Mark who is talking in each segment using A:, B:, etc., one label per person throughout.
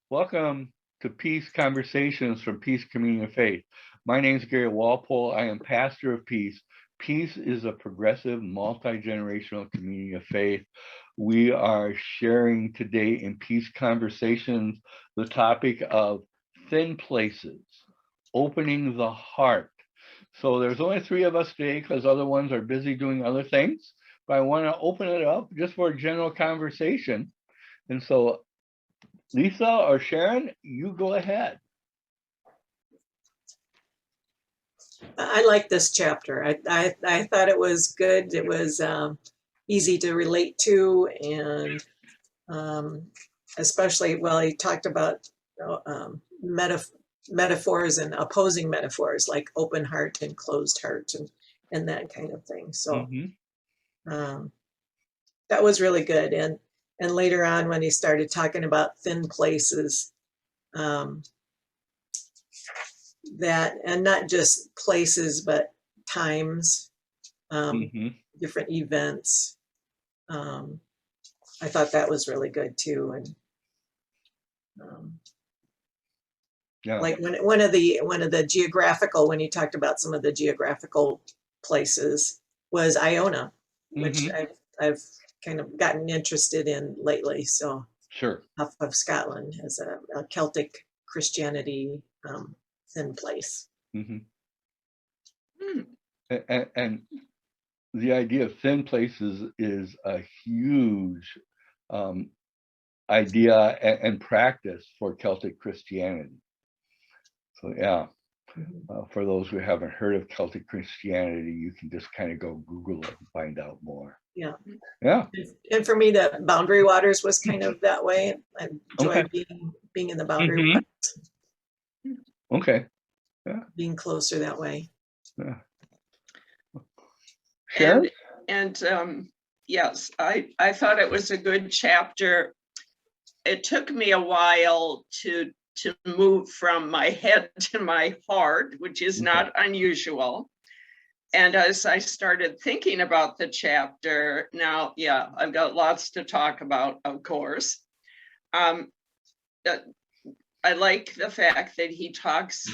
A: Welcome to Peace Conversations from Peace Community of Faith. My name is Gary Walpole. I am pastor of Peace. Peace is a progressive, multi-generational community of faith. We are sharing today in Peace Conversations the topic of thin places, opening the heart. So there's only three of us today because other ones are busy doing other things. But I want to open it up just for a general conversation. And so Lisa or Sharon, you go ahead.
B: I like this chapter. I thought it was good. It was easy to relate to, and especially, well, he talked about metaphors and opposing metaphors like open heart and closed heart and that kind of thing. So that was really good. And later on, when he started talking about thin places, that, and not just places, but times, different events. I thought that was really good too. And like one of the geographical, when he talked about some of the geographical places, was Iona, which I've kind of gotten interested in lately. So
A: sure,
B: off of Scotland as a Celtic Christianity thin place.
A: And the idea of thin places is a huge idea and practice for Celtic Christianity. So yeah, for those who haven't heard of Celtic Christianity, you can just kind of go Google it and find out more.
B: Yeah.
A: And
B: for me, the Boundary Waters was kind of that way. I enjoyed being in the Boundary Waters.
A: Okay.
B: Yeah. Being closer that way.
A: Yeah.
C: Sharon? And yes, I thought it was a good chapter. It took me a while to move from my head to my heart, which is not unusual. And as I started thinking about the chapter, now, I've got lots to talk about, of course. I like the fact that he talks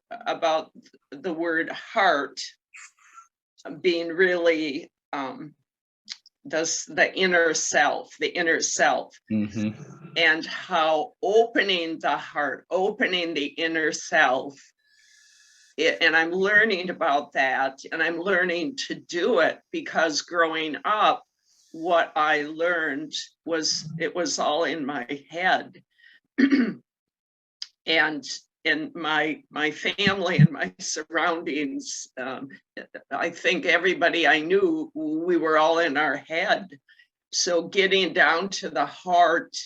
C: about the word heart being really the inner self, and how opening the heart, opening the inner self, and I'm learning about that, and I'm learning to do it because growing up, what I learned was it was all in my head. And in my family and my surroundings, I think everybody I knew, we were all in our head. So getting down to the heart,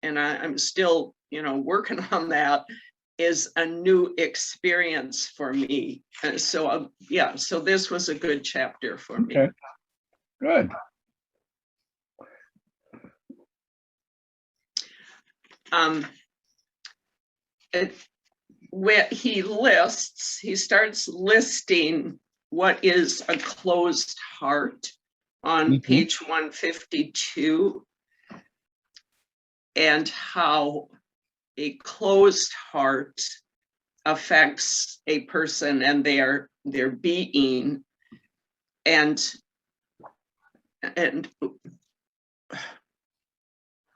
C: and I'm still, working on that, is a new experience for me. And so, so this was a good chapter for me.
A: Okay, good.
C: Where he starts listing what is a closed heart on page 152, and how a closed heart affects a person and their being, and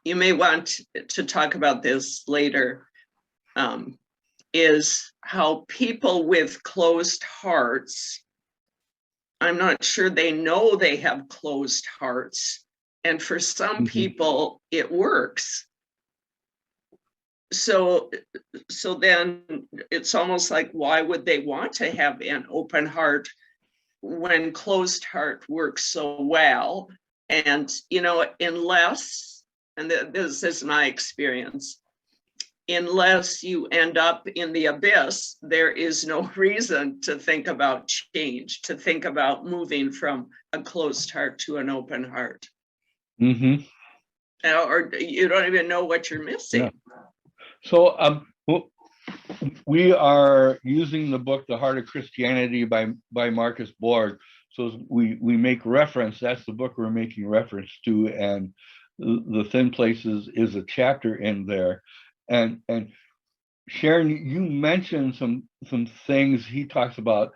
C: you may want to talk about this later, is how people with closed hearts, I'm not sure they know they have closed hearts. And for some people, it works. So then it's almost like, why would they want to have an open heart when closed heart works so well? And, unless, and this is my experience, unless you end up in the abyss, there is no reason to think about change, to think about moving from a closed heart to an open heart. Or you don't even know what you're missing.
A: Yeah. So we are using the book, The Heart of Christianity by Marcus Borg. So we make reference, that's the book we're making reference to, and the Thin Places is a chapter in there. And Sharon, you mentioned some things he talks about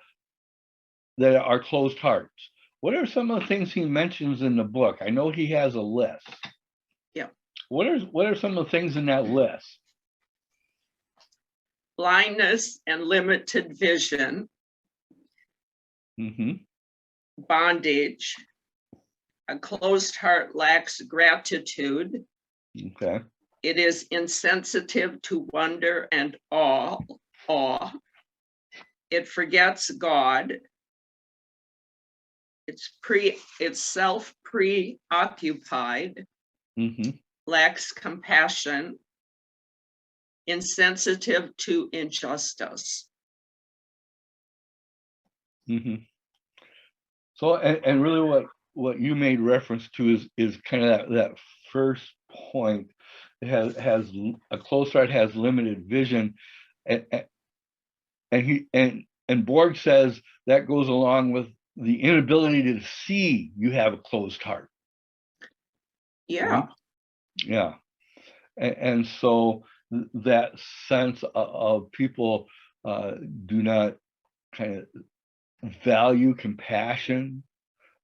A: that are closed hearts. What are some of the things he mentions in the book? I know he has a list.
C: Yeah.
A: What are some of the things in that list?
C: Blindness and limited vision,
A: Mm-hmm.
C: bondage, a closed heart lacks gratitude.
A: Okay.
C: It is insensitive to wonder and awe. It forgets God. It's self-preoccupied,
A: Mm-hmm.
C: lacks compassion, insensitive to injustice.
A: Mm-hmm. So, and really what you made reference to is kind of that first point. It has a closed heart has limited vision, and Borg says that goes along with the inability to see you have a closed heart.
C: Yeah.
A: Right? Yeah. And so that sense of people do not kind of value compassion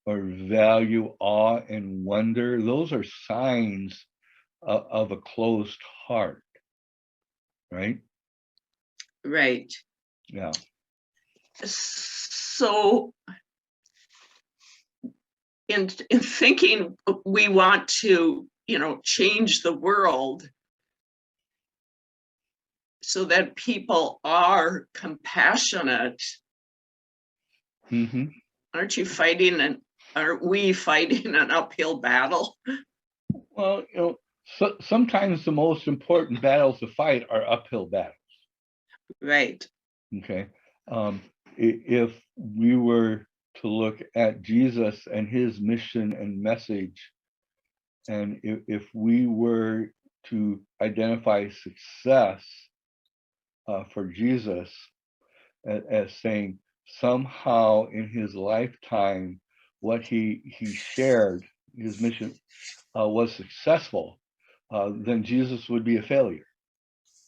A: or value awe and wonder. Those are signs of a closed heart, right?
C: Right.
A: Yeah.
C: So in thinking we want to, change the world so that people are compassionate,
A: Mm-hmm.
C: aren't we fighting an uphill battle?
A: Well, sometimes the most important battles to fight are uphill battles.
C: Right.
A: Okay. If we were to look at Jesus and his mission and message, and if we were to identify success for Jesus as saying somehow in his lifetime, what he shared, his mission was successful, then Jesus would be a failure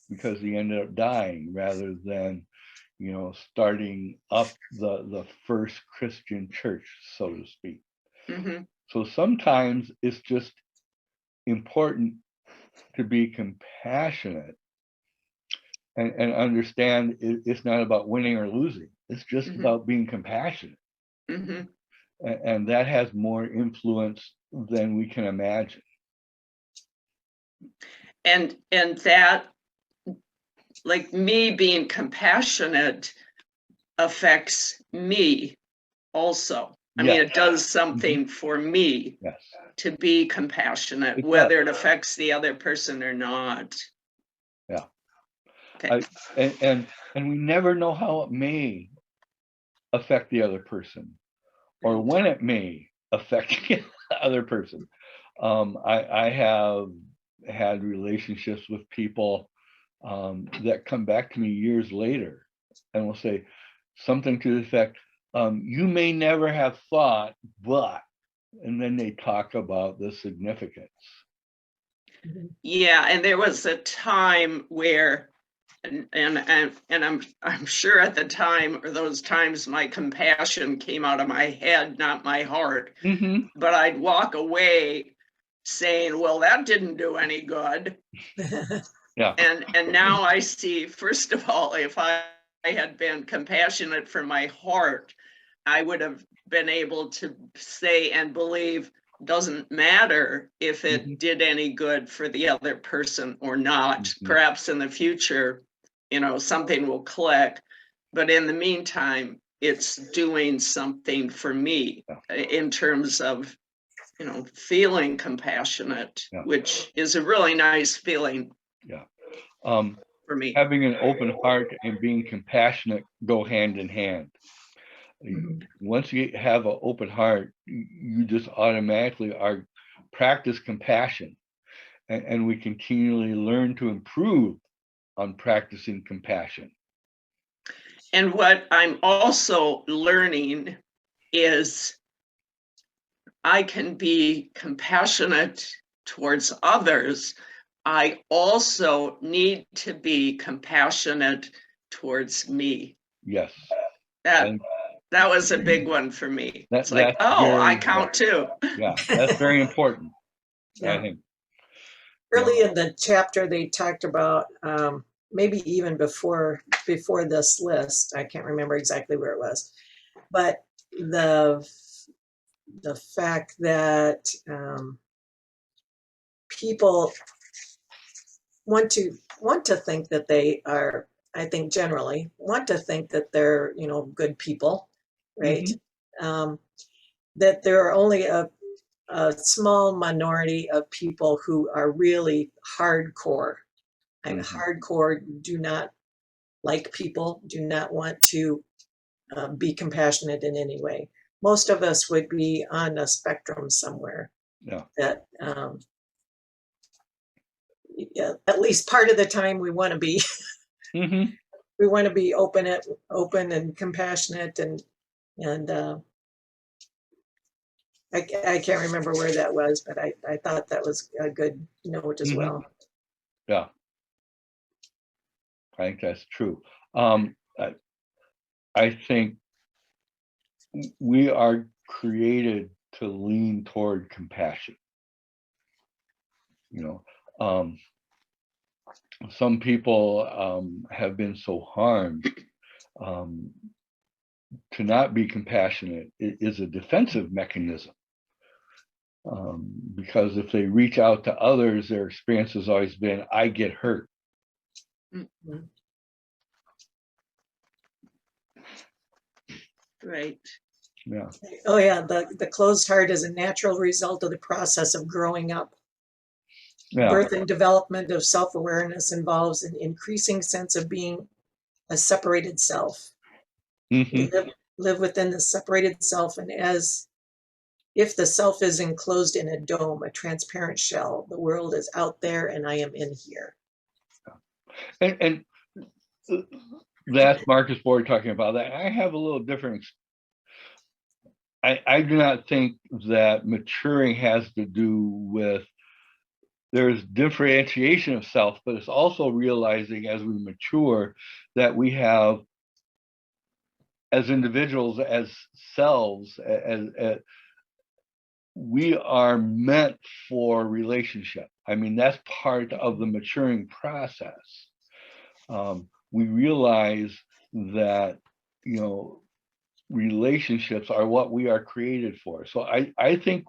A: because he ended up dying rather than, starting up the first Christian church, so to speak.
C: Mm-hmm.
A: So sometimes it's just important to be compassionate and understand it's not about winning or losing. It's just
C: Mm-hmm.
A: about being compassionate.
C: Mm-hmm.
A: And that has more influence than we can imagine.
C: And that, like, me being compassionate affects me also. I mean, it does something for me.
A: Yes.
C: To be compassionate,
A: It
C: whether
A: does.
C: it affects the other person or not.
A: Yeah.
C: Okay.
A: And we never know how it may affect the other person or when it may affect the other person. I have had relationships with people that come back to me years later and will say something to the effect, you may never have thought, but, and then they talk about the significance.
C: Yeah, and there was a time where, and I'm sure at the time, or those times, my compassion came out of my head, not my heart.
A: Mm-hmm.
C: But I'd walk away saying, well, that didn't do any good.
A: Yeah.
C: And now I see, first of all, if I had been compassionate from my heart, I would have been able to say and believe, doesn't matter if it did any good for the other person or not.
A: Mm-hmm.
C: Perhaps in the future, something will click. But in the meantime, it's doing something for me in terms of, feeling compassionate, which is a really nice feeling.
A: Yeah.
C: For me.
A: Having an open heart and being compassionate go hand in hand. Mm-hmm. Once you have an open heart, you just automatically practice compassion, and we continually learn to improve on practicing compassion.
C: And what I'm also learning is I can be compassionate towards others, I also need to be compassionate towards me.
A: Yes.
C: That
A: And
C: that was a big one for me. It's like,
A: that's
C: oh, I
A: very,
C: count too.
A: yeah, that's very important, I
B: Yeah.
A: think.
B: Early in the chapter, they talked about, maybe even before this list, I can't remember exactly where it was, but the fact that people want to think that they are, I think generally want to think that they're, good people, right? That there are only a small minority of people who are really hardcore and hardcore do not like people, do not want to be compassionate in any way. Most of us would be on a spectrum somewhere.
A: Yeah.
B: That yeah, at least part of the time we want to be. We want to be open and compassionate, and I can't remember where that was, but I thought that was a good note as well.
A: Yeah, I think that's true. I think we are created to lean toward compassion. Some people have been so harmed. To not be compassionate is a defensive mechanism. Because if they reach out to others, their experience has always been, I get hurt.
C: Right.
A: Yeah.
B: Oh yeah, the closed heart is a natural result of the process of growing up.
A: Yeah.
B: Birth and development of self-awareness involves an increasing sense of being a separated self. We live within the separated self, and as if the self is enclosed in a dome, a transparent shell, the world is out there and I am in here.
A: And that's Marcus Borg talking about that. I have a little different. I do not think that maturing has to do with, there's differentiation of self, but it's also realizing as we mature that we have, as individuals, as selves, as we are meant for relationship. I mean, that's part of the maturing process. We realize that, relationships are what we are created for. So I think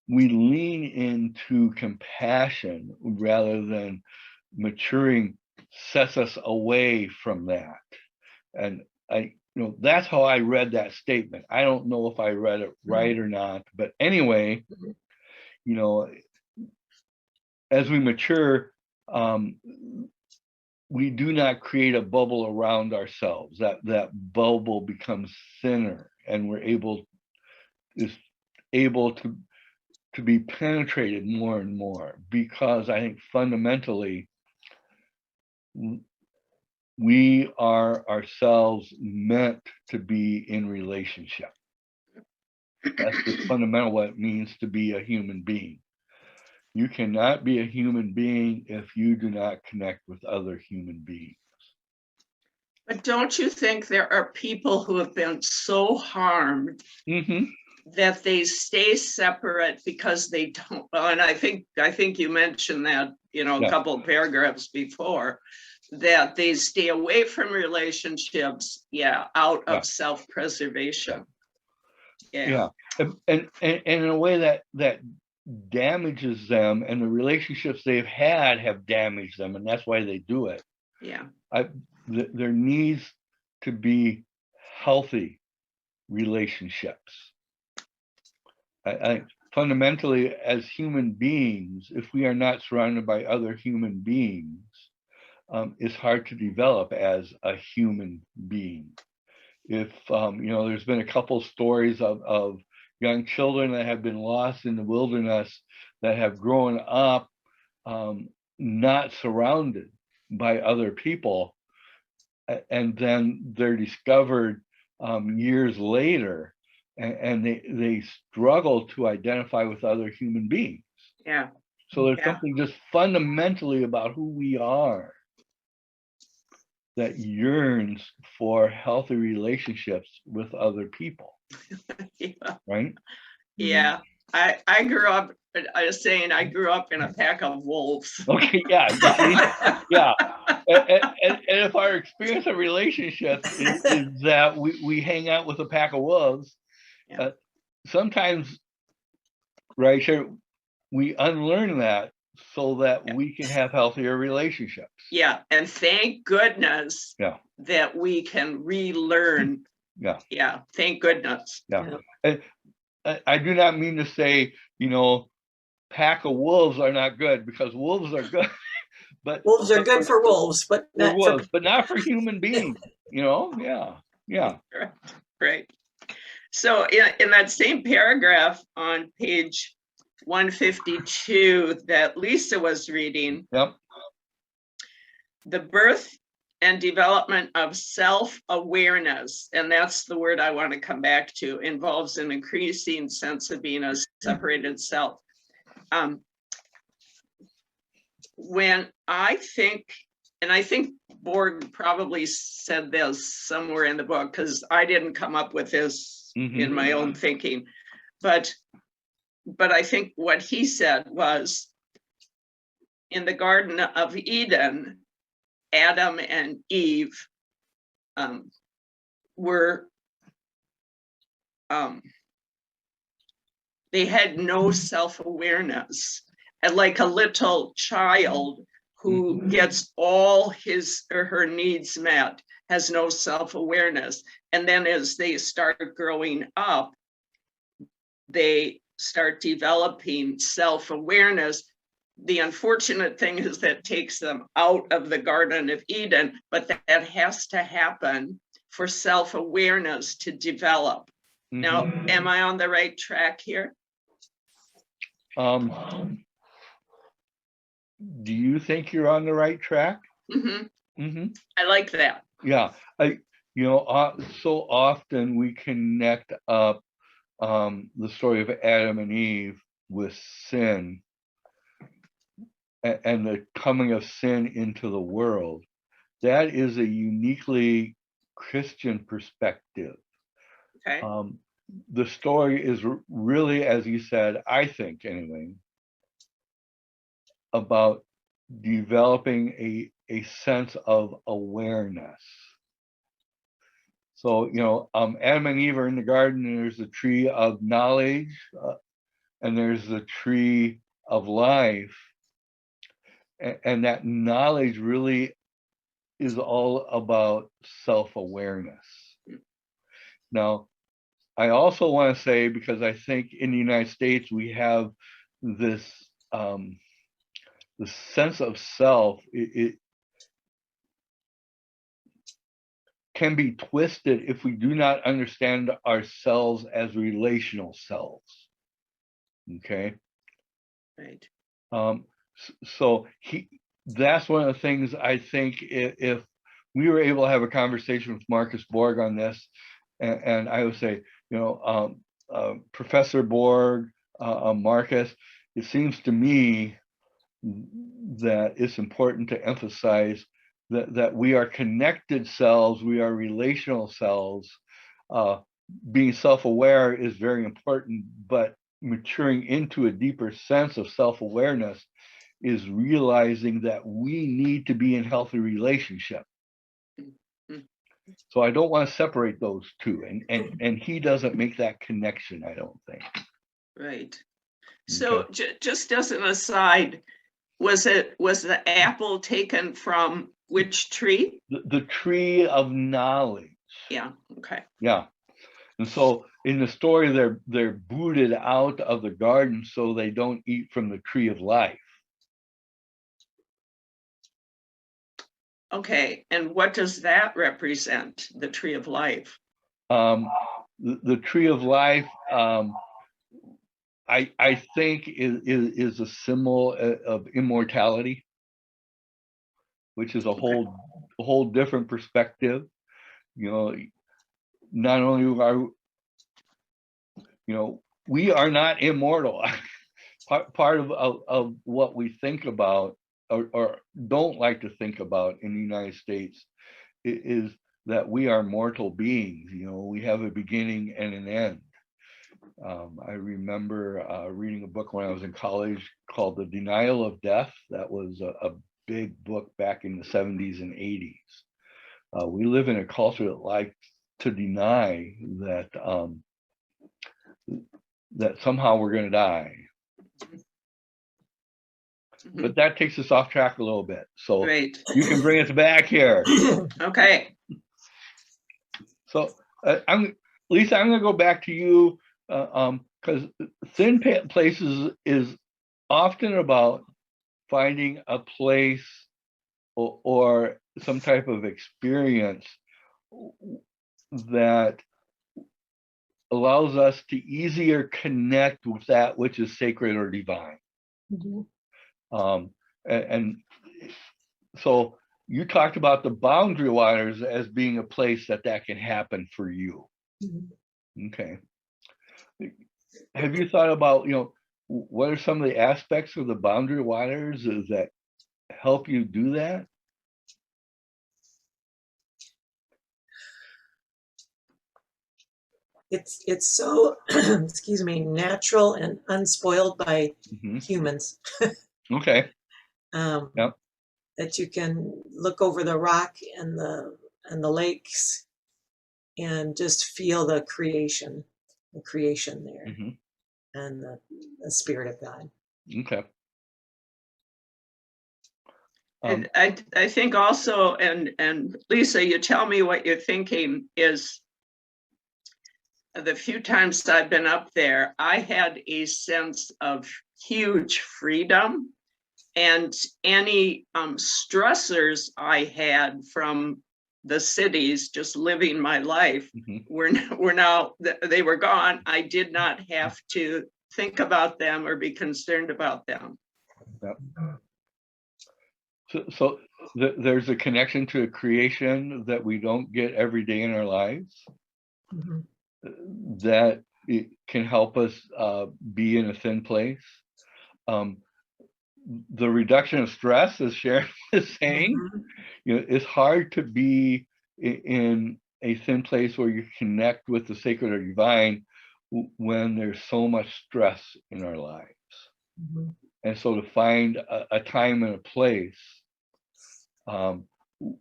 A: we lean into compassion rather than maturing sets us away from that. And that's how I read that statement. I don't know if I read it right or not, but anyway, as we mature, we do not create a bubble around ourselves. That bubble becomes thinner, and we're able to be penetrated more and more, because I think fundamentally we are ourselves meant to be in relationship. That's just fundamental what it means to be a human being. You cannot be a human being if you do not connect with other human beings.
C: But don't you think there are people who have been so harmed that they stay separate because they don't? And I think you mentioned that, a couple of paragraphs before, that they stay away from relationships, out of self-preservation.
A: And in a way that damages them, and the relationships they've had have damaged them, and that's why they do it. There needs to be healthy relationships. I fundamentally, as human beings, if we are not surrounded by other human beings, it's hard to develop as a human being. If there's been a couple stories of young children that have been lost in the wilderness, that have grown up not surrounded by other people, and then they're discovered years later, and they struggle to identify with other human beings. So there's
C: Yeah.
A: something just fundamentally about who we are that yearns for healthy relationships with other people,
C: Yeah.
A: right?
C: Yeah. I grew up, I was saying I grew up in a pack of wolves.
A: Okay, yeah, you see? Yeah. And if our experience of relationships is that we hang out with a pack of wolves,
C: Yeah.
A: Sometimes, right, sure, we unlearn that so that
C: Yeah.
A: we can have healthier relationships.
C: Yeah, and thank goodness
A: Yeah.
C: that we can relearn.
A: Yeah.
C: Yeah, thank goodness.
A: Yeah. And I do not mean to say, pack of wolves are not good, because wolves are good. But
B: Wolves are good for wolves, but
A: for
B: not for
A: wolves, but not for human beings, Yeah.
C: Right. So in that same paragraph on page 152 that Lisa was reading,
A: Yep.
C: the birth and development of self-awareness, and that's the word I want to come back to, involves an increasing sense of being a separated self. When I think, and I think Borg probably said this somewhere in the book, because I didn't come up with this in my own thinking, but I think what he said was, in the Garden of Eden, Adam and Eve were, they had no self-awareness. And like a little child who gets all his or her needs met has no self-awareness. And then as they start growing up, they start developing self-awareness. The unfortunate thing is that takes them out of the Garden of Eden, but that has to happen for self-awareness to develop. Now, am I on the right track here?
A: Do you think you're on the right track?
C: I like that.
A: Yeah. So often we connect up the story of Adam and Eve with sin and the coming of sin into the world. That is a uniquely Christian perspective.
C: Okay.
A: The story is really, as you said, I think anyway, about developing a sense of awareness. So, Adam and Eve are in the garden, and there's a tree of knowledge, and there's the tree of life. And that knowledge really is all about self-awareness. Now, I also want to say, because I think in the United States, we have this the sense of self, it can be twisted if we do not understand ourselves as relational selves. Okay.
C: Right.
A: So that's one of the things I think, if we were able to have a conversation with Marcus Borg on this, and I would say, Professor Borg, Marcus, it seems to me that it's important to emphasize that we are connected selves, we are relational selves. Being self-aware is very important, but maturing into a deeper sense of self-awareness is realizing that we need to be in healthy relationship. So I don't want to separate those two, and he doesn't make that connection, I don't think.
C: Right. So just as an aside, was the apple taken from which tree?
A: The tree of knowledge.
C: Yeah. Okay.
A: Yeah. And so in the story, they're booted out of the garden so they don't eat from the tree of life.
C: Okay. And what does that represent, the tree of life?
A: The tree of life, I think is a symbol of immortality, which is a whole different perspective. Not only are we are not immortal. part of what we think about or don't like to think about in the United States is that we are mortal beings. You know, we have a beginning and an end. I remember reading a book when I was in college called The Denial of Death. That was a big book back in the 70s and 80s. We live in a culture that likes to deny that that somehow we're going to die. But that takes us off track a little bit. So
C: Great.
A: you can bring us back here.
C: Okay.
A: So Lisa, I'm going to go back to you because Thin Places is often about finding a place or some type of experience that allows us to easier connect with that which is sacred or divine. And so you talked about the Boundary Waters as being a place that can happen for you. Okay. Have you thought about, you know, what are some of the aspects of the Boundary Waters that help you do that?
B: It's so, excuse me, natural and unspoiled by humans.
A: Okay. Yep.
B: That you can look over the rock and the lakes and just feel the creation there, and the Spirit of God.
A: Okay.
C: And I think also, and Lisa, you tell me what you're thinking, is the few times I've been up there, I had a sense of huge freedom, and any stressors I had from the cities, just living my life, were now, they were gone. I did not have to think about them or be concerned about them.
A: Yep. So there's a connection to a creation that we don't get every day in our lives, that it can help us be in a thin place. The reduction of stress, as Sharon is saying, you know, it's hard to be in a thin place where you connect with the sacred or divine when there's so much stress in our lives. And so to find a time and a place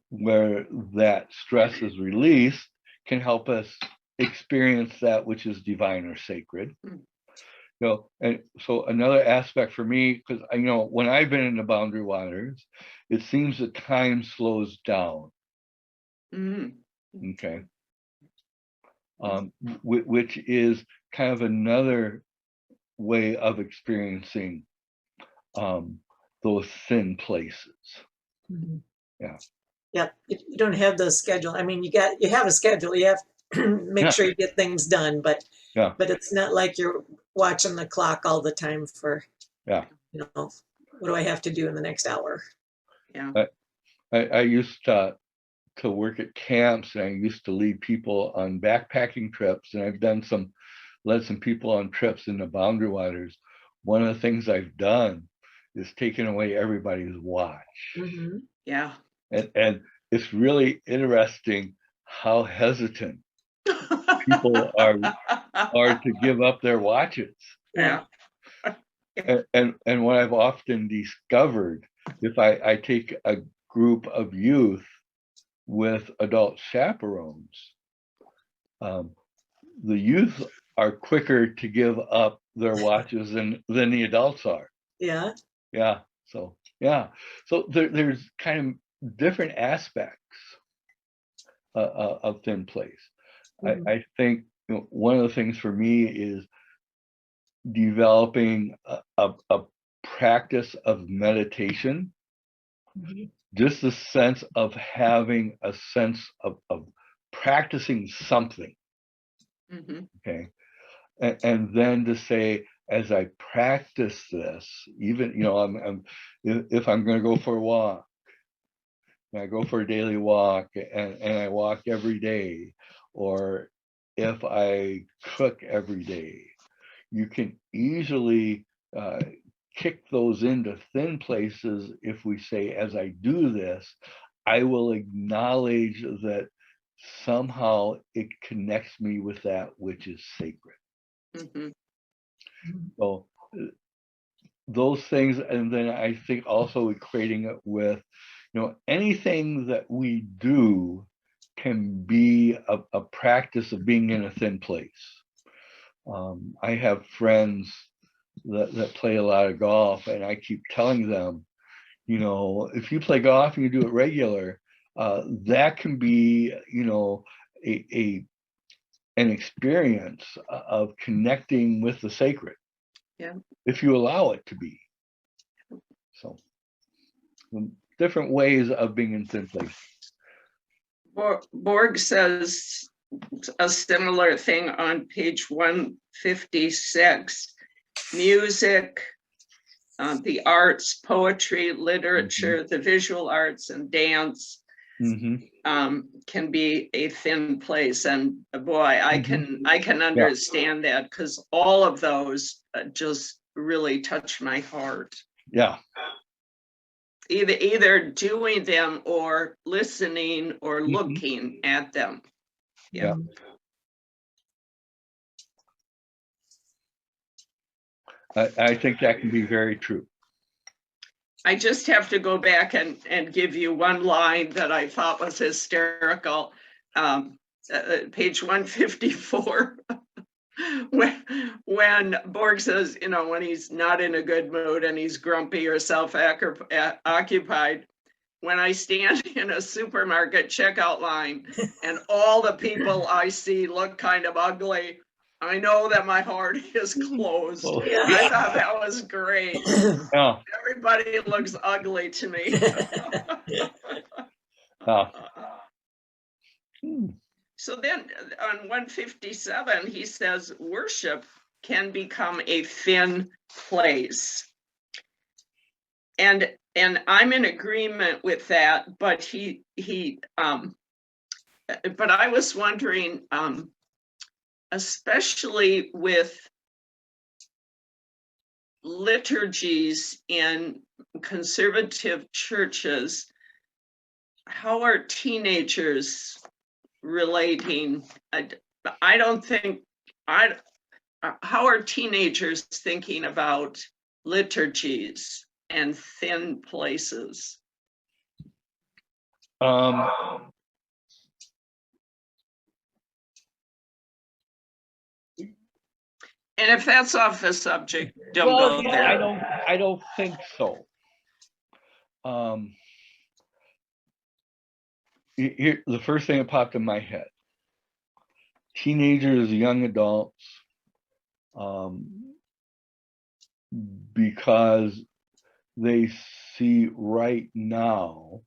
A: where that stress is released can help us experience that which is divine or sacred. You know, and so another aspect for me, because I know when I've been in the Boundary Waters, it seems that time slows down. Okay. Which is kind of another way of experiencing those thin places. Yeah.
B: Yep. You don't have the schedule. I mean, you have a schedule. You have to make sure you get things done, but it's not like you're watching the clock all the time for, you know, what do I have to do in the next hour?
C: Yeah.
A: I used to work at camps, and I used to lead people on backpacking trips, and I've led some people on trips in the Boundary Waters. One of the things I've done is taken away everybody's watch.
C: Yeah.
A: And it's really interesting how hesitant people are to give up their watches.
B: Yeah.
A: And what I've often discovered, if I take a group of youth with adult chaperones, the youth are quicker to give up their watches than the adults are.
B: Yeah.
A: Yeah. So there's kind of different aspects of Thin Place. I think, you know, one of the things for me is developing a practice of meditation, just the sense of having a sense of practicing something. Okay. And then to say, as I practice this, even, you know, if I'm going to go for a walk, I go for a daily walk, and I walk every day, or if I cook every day, you can easily kick those into thin places if we say, as I do this, I will acknowledge that somehow it connects me with that which is sacred.
C: Mhm.
A: So those things, and then I think also equating it with, anything that we do can be a practice of being in a thin place. I have friends that play a lot of golf, and I keep telling them, if you play golf and you do it regular, that can be, an experience of connecting with the sacred.
C: Yeah.
A: If you allow it to be. So different ways of being in thin place.
C: Borg says a similar thing on page 156. Music, the arts, poetry, literature, the visual arts, and dance can be a thin place. And boy, I can understand that, because all of those just really touch my heart.
A: Yeah.
C: Either doing them or listening or looking at them.
A: Yeah. I think that can be very true.
C: I just have to go back and give you one line that I thought was hysterical. Page 154. When Borg says, when he's not in a good mood and he's grumpy or self-occupied, when I stand in a supermarket checkout line and all the people I see look kind of ugly, I know that my heart is closed.
B: Yeah.
C: I thought that was great.
A: Yeah.
C: Everybody looks ugly to me. So then on 157, he says worship can become a thin place. And I'm in agreement with that, but but I was wondering, especially with liturgies in conservative churches, how are teenagers relating? I don't think how are teenagers thinking about liturgies and thin places? And if that's off the subject, don't go there.
A: I don't think so. Here, the first thing that popped in my head: teenagers, young adults, because they see right now,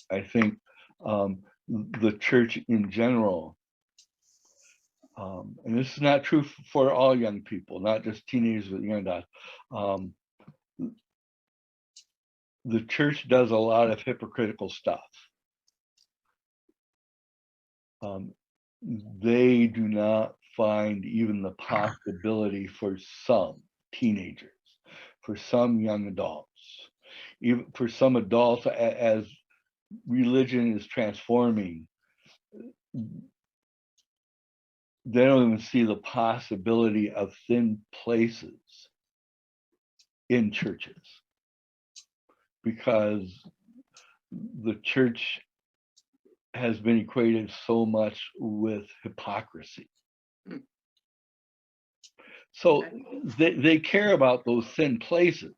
A: I think, the church in general, and this is not true for all young people, not just teenagers, but young adults. The church does a lot of hypocritical stuff. They do not find even the possibility for some teenagers, for some young adults, even for some adults, as religion is transforming, they don't even see the possibility of thin places in churches, because the church has been equated so much with hypocrisy. So they care about those thin places,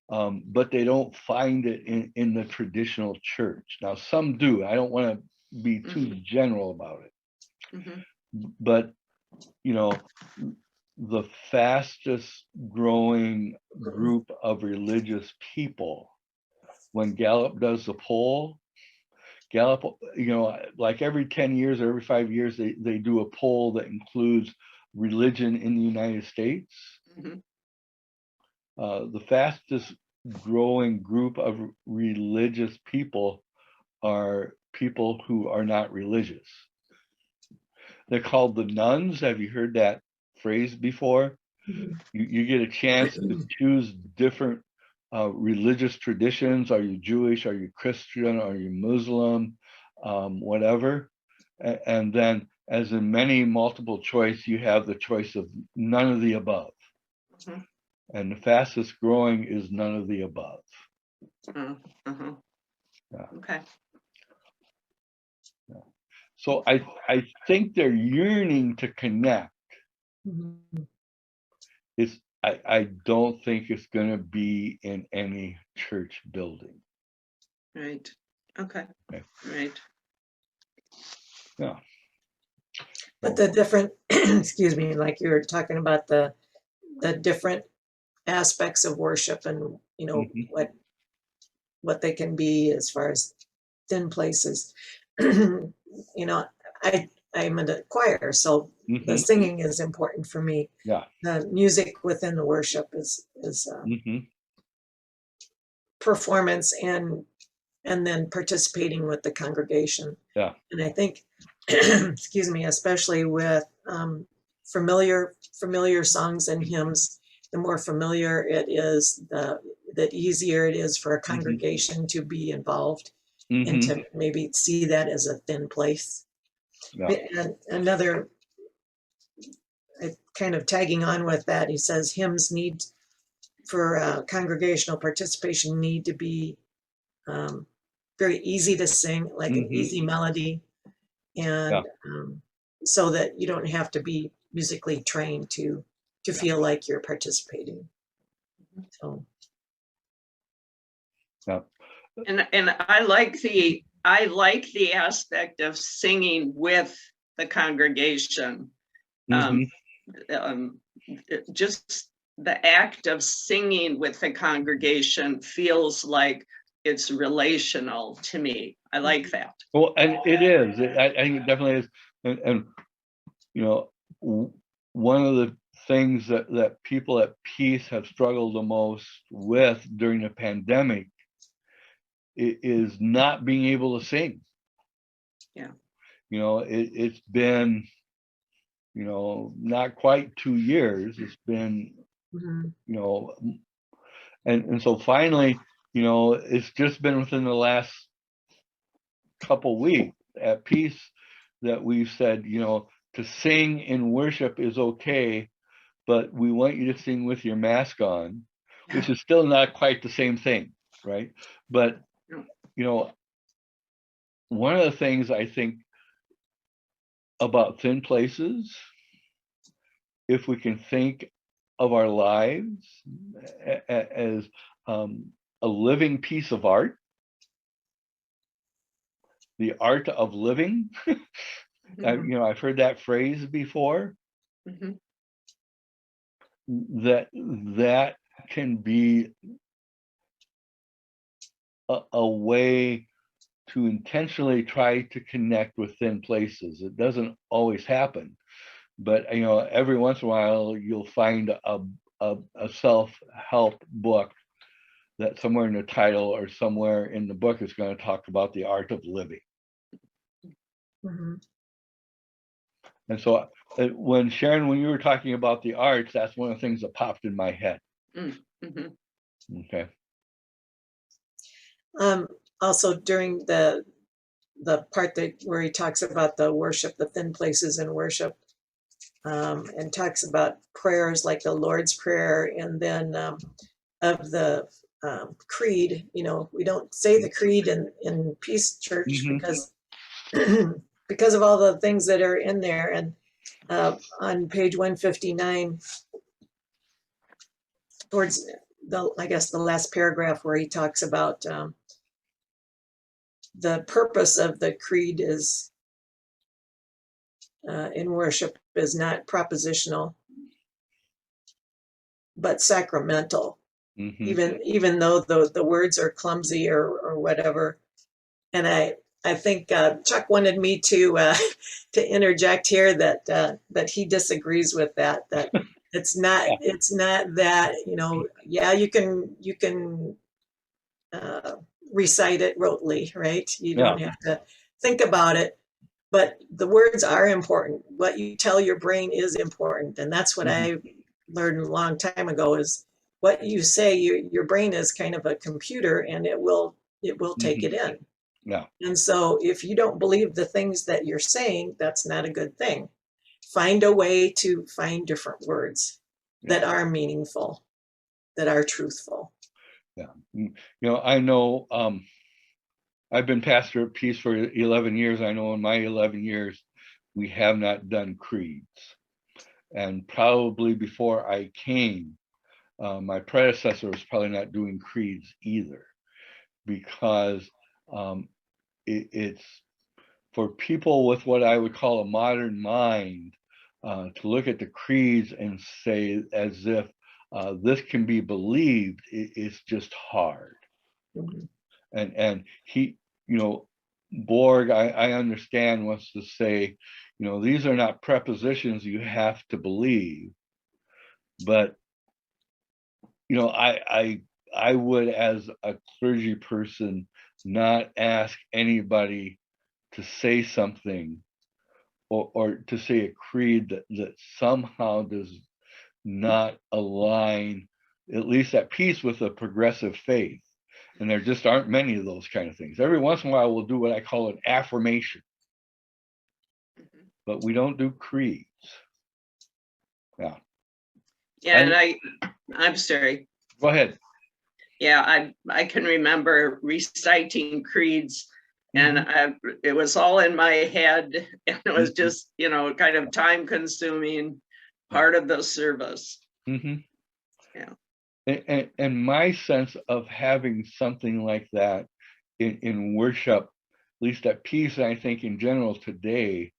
A: but they don't find it in the traditional church. Now, some do. I don't want to be too general about it. But, the fastest growing group of religious people, when Gallup does the poll, Gallup, like every 10 years or every 5 years, they do a poll that includes religion in the United States. The fastest growing group of religious people are people who are not religious. They're called the nuns. Have you heard that phrase before?
B: Mhm.
A: You get a chance to choose different religious traditions. Are you Jewish? Are you Christian? Are you Muslim? Whatever. And then, as in many multiple choice, you have the choice of none of the above.
C: Mhm.
A: And the fastest growing is none of the above.
C: Uh-huh.
A: Yeah.
C: Okay.
A: So I think they're yearning to connect.
B: Mhm.
A: I don't think it's going to be in any church building.
C: Right. Okay.
A: Okay.
C: Right.
A: Yeah.
B: But the different, excuse me, like you were talking about the different aspects of worship and, you know,
A: Mhm.
B: what they can be as far as thin places. You know, I'm in a choir, so the
A: Mhm.
B: singing is important for me.
A: Yeah.
B: The music within the worship is
A: Mhm.
B: performance and then participating with the congregation.
A: Yeah.
B: And I think, excuse me, especially with familiar songs and hymns, the more familiar it is, the easier it is for a congregation to be involved and
A: Mhm.
B: to maybe see that as a thin place.
A: Yeah.
B: And another, kind of tagging on with that, he says hymns need for congregational participation need to be very easy to sing, like an
A: Mhm.
B: easy melody,
A: Yeah.
B: and so that you don't have to be musically trained to
A: Yeah.
B: feel like you're participating. So
A: Yeah.
C: And I like the aspect of singing with the congregation.
A: Mhm.
C: Um, just the act of singing with the congregation feels like it's relational to me. I like that.
A: Well, and it is. I think it definitely is. And you know, one of the things that people at Peace have struggled the most with during the pandemic is not being able to sing.
C: Yeah.
A: You know, it's been, not quite 2 years. It's been,
B: mhm,
A: you know, and so finally, it's just been within the last couple weeks at Peace that we've said, to sing in worship is okay, but we want you to sing with your mask on, which is still not quite the same thing, right? But, one of the things I think about thin places, if we can think of our lives as a living piece of art, the art of living.
C: Mhm.
A: I've heard that phrase before.
C: Mhm.
A: That can be a way to intentionally try to connect with thin places. It doesn't always happen, but every once in a while you'll find a self-help book that somewhere in the title or somewhere in the book is going to talk about the art of living.
B: mhm.
A: And so when Sharon, when you were talking about the arts, that's one of the things that popped in my head.
C: Mhm.
A: Okay.
B: Also during the part where he talks about the worship, the thin places in worship, and talks about prayers like the Lord's Prayer, and then of the creed. We don't say the creed in Peace Church
A: Mhm.
B: because because of all the things that are in there. And on page 159, towards I guess the last paragraph where he talks about the purpose of the creed is in worship is not propositional, but sacramental.
A: Mhm.
B: Even though the words are clumsy or whatever. And I think Chuck wanted me to to interject here that he disagrees with that. That it's not
A: Yeah.
B: that, yeah, you can recite it rotely, right? You
A: Yeah.
B: don't have to think about it, but the words are important. What you tell your brain is important, and that's what
A: Mhm.
B: learned a long time ago is what you say, your brain is kind of a computer and it will take it in.
A: Yeah.
B: And so if you don't believe the things that you're saying, that's not a good thing. Find a way to find different words that are meaningful, that are truthful.
A: Yeah. I know I've been pastor at Peace for 11 years. I know in my 11 years, we have not done creeds. And probably before I came, my predecessor was probably not doing creeds either, because it's for people with what I would call a modern mind to look at the creeds and say as if this can be believed, it's just hard.
B: Mhm.
A: And he, Borg, I understand, wants to say, these are not prepositions you have to believe, but I would, as a clergy person, not ask anybody to say something or to say a creed that somehow does not align, at least at peace, with a progressive faith. And there just aren't many of those kind of things. Every once in a while, we'll do what I call an affirmation, but we don't do creeds. Yeah.
C: Yeah, and I'm sorry.
A: Go ahead.
C: Yeah, I can remember reciting creeds, and it was all in my head, and it was just, kind of time consuming part of the service. Yeah.
A: And my sense of having something like that in worship, at least at Peace, and I think in general today,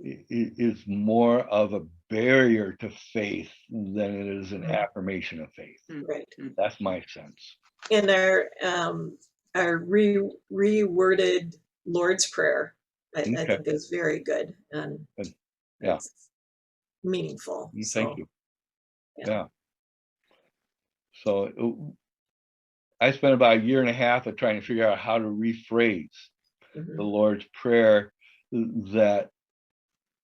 A: is more of a barrier to faith than it is an affirmation of faith.
B: Right.
A: That's my sense.
B: In our reworded Lord's Prayer, I think is very good and meaningful.
A: Thank you. Yeah. So I spent about a year and a half of trying to figure out how to rephrase the Lord's Prayer that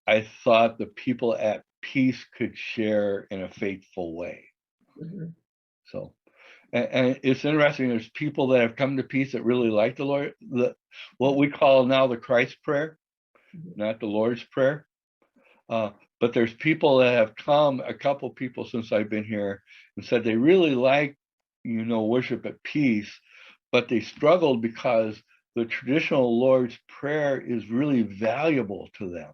A: I thought the people at Peace could share in a faithful way. So, and it's interesting, there's people that have come to Peace that really like the Lord, what we call now the Christ Prayer, not the Lord's Prayer. But there's people that have come, a couple people since I've been here, and said they really like, worship at Peace, but they struggled because the traditional Lord's Prayer is really valuable to them.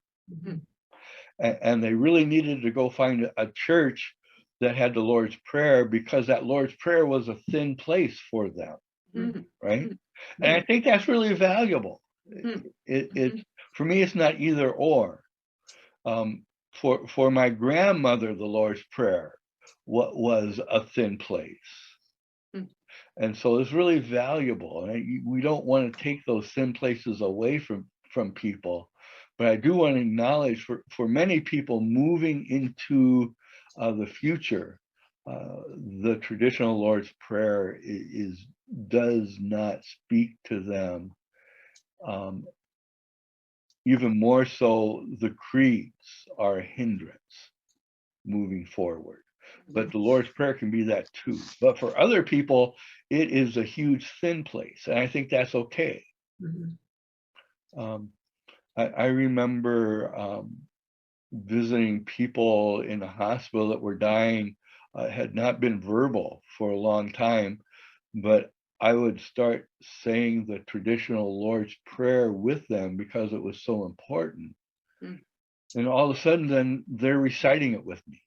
A: And they really needed to go find a church that had the Lord's Prayer, because that Lord's Prayer was a thin place for them, right? And I think that's really valuable. For me, it's not either or. For my grandmother, the Lord's Prayer was a thin place. And so it's really valuable. And we don't want to take those thin places away from people. But I do want to acknowledge for many people moving into the future, the traditional Lord's Prayer does not speak to them. Even more so, the creeds are a hindrance moving forward. But the Lord's Prayer can be that too. But for other people, it is a huge thin place. And I think that's okay. I remember visiting people in the hospital that were dying, had not been verbal for a long time, but I would start saying the traditional Lord's Prayer with them because it was so important. And all of a sudden, then they're reciting it with me.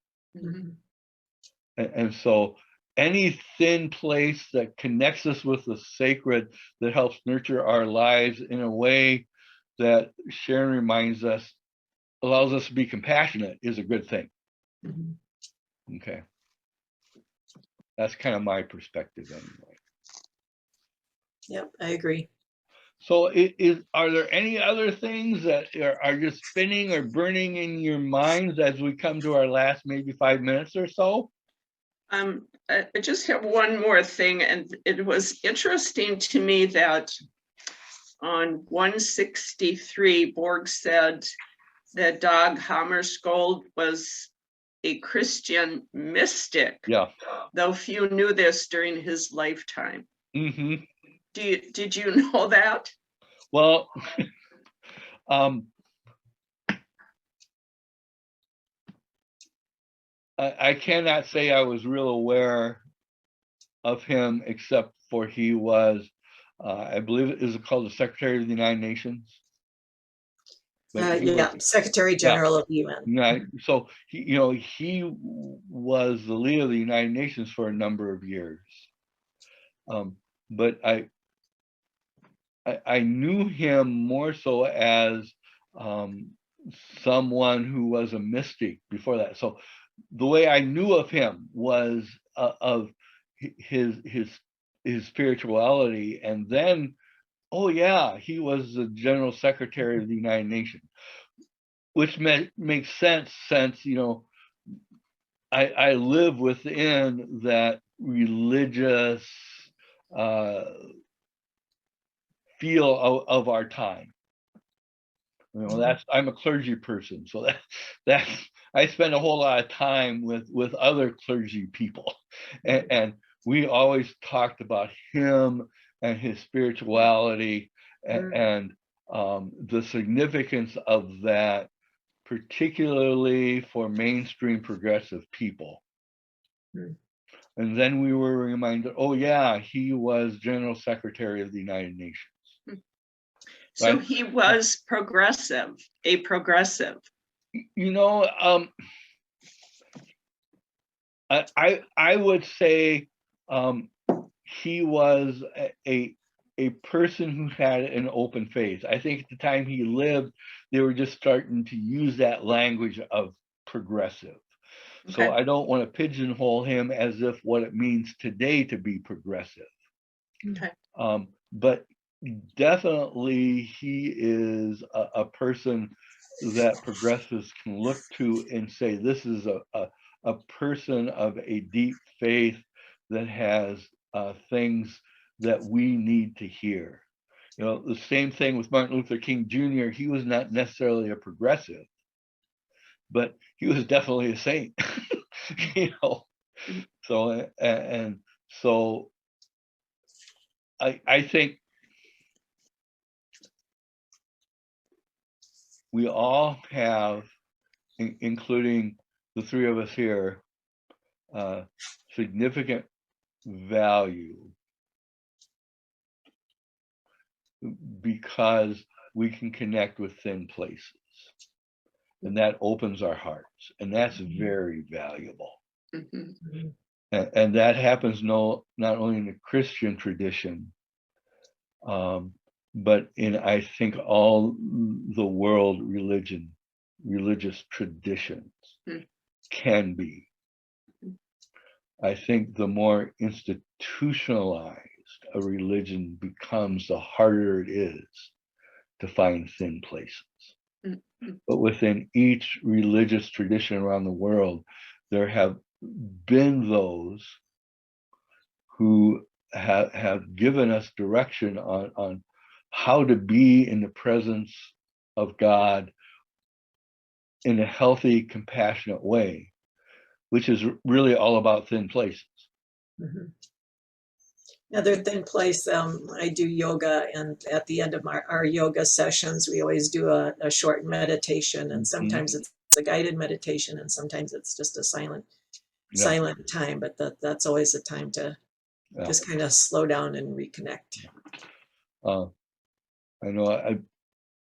A: And so any thin place that connects us with the sacred, that helps nurture our lives in a way that Sharon reminds us, allows us to be compassionate, is a good thing. Okay. That's kind of my perspective anyway.
B: Yep, I agree.
A: So are there any other things that are just spinning or burning in your minds as we come to our last maybe 5 minutes or so?
C: I just have one more thing, and it was interesting to me that on 163, Borg said that Dag Hammarskjöld was a Christian mystic,
A: Yeah.
C: though few knew this during his lifetime.
A: Hmm.
C: Did you know that?
A: Well, I cannot say I was real aware of him, except for he was, I believe, is it called the Secretary of the United Nations? But he
B: Yeah,
A: was,
B: Secretary
A: yeah,
B: General of the UN.
A: so he was the leader of the United Nations for a number of years. But I knew him more so as someone who was a mystic before that. So the way I knew of him was of his spirituality, and then, oh yeah, he was the General Secretary of the United Nations, which makes sense since I live within that religious feel of our time. I'm a clergy person, so that I spend a whole lot of time with other clergy people, and we always talked about him and his spirituality and the significance of that, particularly for mainstream progressive people. And then we were reminded, oh yeah, he was General Secretary of the United Nations.
C: So
A: right?
C: he was progressive, a progressive.
A: I would say he was a person who had an open faith. I think at the time he lived, they were just starting to use that language of progressive.
C: Okay.
A: So I don't want to pigeonhole him as if what it means today to be progressive.
C: Okay.
A: But definitely he is a person that progressives can look to and say, this is a person of a deep faith that has things that we need to hear. The same thing with Martin Luther King Jr. He was not necessarily a progressive, but he was definitely a saint. So and so I think we all have, including the three of us here, significant value because we can connect with thin places, and that opens our hearts, and that's very valuable.
C: Mm-hmm.
A: And that happens not only in the Christian tradition, but in, I think, all the world religious traditions can be. I think the more institutionalized a religion becomes, the harder it is to find thin places. But within each religious tradition around the world, there have been those who have given us direction on how to be in the presence of God in a healthy, compassionate way, which is really all about thin places.
B: Another thin place, I do yoga, and at the end of our yoga sessions, we always do a short meditation, and sometimes it's a guided meditation, and sometimes it's just a silent time, but that's always a time to just kind of slow down and reconnect.
A: I know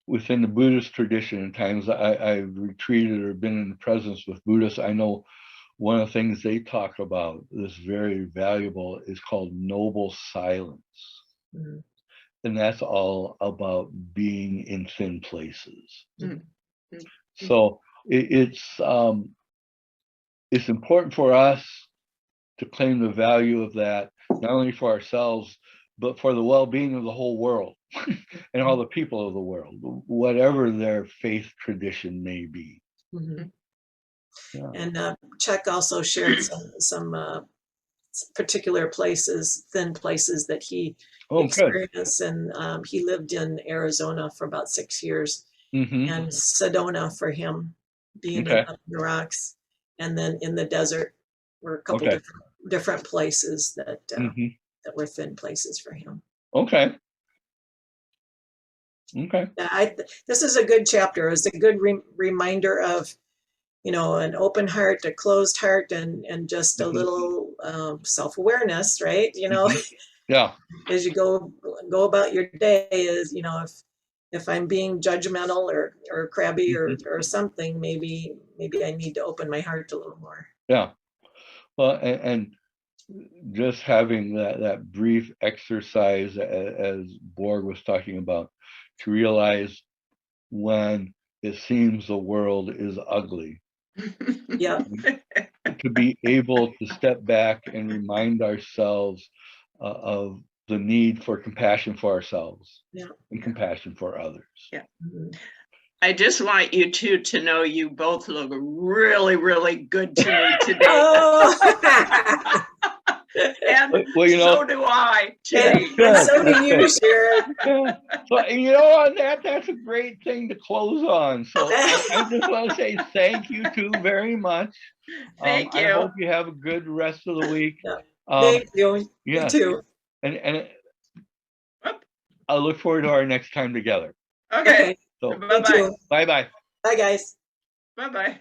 A: within the Buddhist tradition, at times I've retreated or been in the presence with Buddhists. I know one of the things they talk about that's very valuable is called noble silence. And that's all about being in thin places. So it's important for us to claim the value of that, not only for ourselves, but for the well-being of the whole world and all the people of the world, whatever their faith tradition may be. Yeah.
B: And Chuck also shared some particular places, thin places that he experienced, and he lived in Arizona for about 6 years, and Sedona for him, being up in the rocks. And then in the desert were a couple
A: Okay.
B: different places that
A: Mhm.
B: that were thin places for him.
A: Okay. Okay.
B: Yeah, this is a good chapter. It's a good reminder of, you know, an open heart, a closed heart, and just a
A: Mhm.
B: little self-awareness, right? You know,
A: Mhm. Yeah.
B: as you go about your day, is, you know, if I'm being judgmental or crabby
A: Mhm.
B: or something, maybe I need to open my heart a little more.
A: Yeah. Well, and just having that brief exercise as Borg was talking about, to realize when it seems the world is ugly,
B: Yeah.
A: to be able to step back and remind ourselves of the need for compassion for ourselves,
B: Yeah.
A: and compassion for others.
C: Yeah.
B: Mhm.
C: I just want you two to know you both look really, really good to me today.
B: Oh.
C: And
A: Well, you know,
C: so do I,
B: and,
C: Jenny.
B: and so do
A: That's
B: you,
A: good.
B: Sharon.
A: Yeah. So, and you know what, that's a great thing to close on. So I just want to say thank you two very much.
C: Thank
A: I
C: you.
A: hope you have a good rest of the week.
B: Yeah. Thank you. You
A: Yeah,
B: too.
A: and
C: Oop,
A: I look forward to our next time together.
C: Okay,
B: Okay.
A: So
B: Me
C: bye-bye.
B: too.
A: bye bye.
B: Bye, guys.
C: Bye-bye.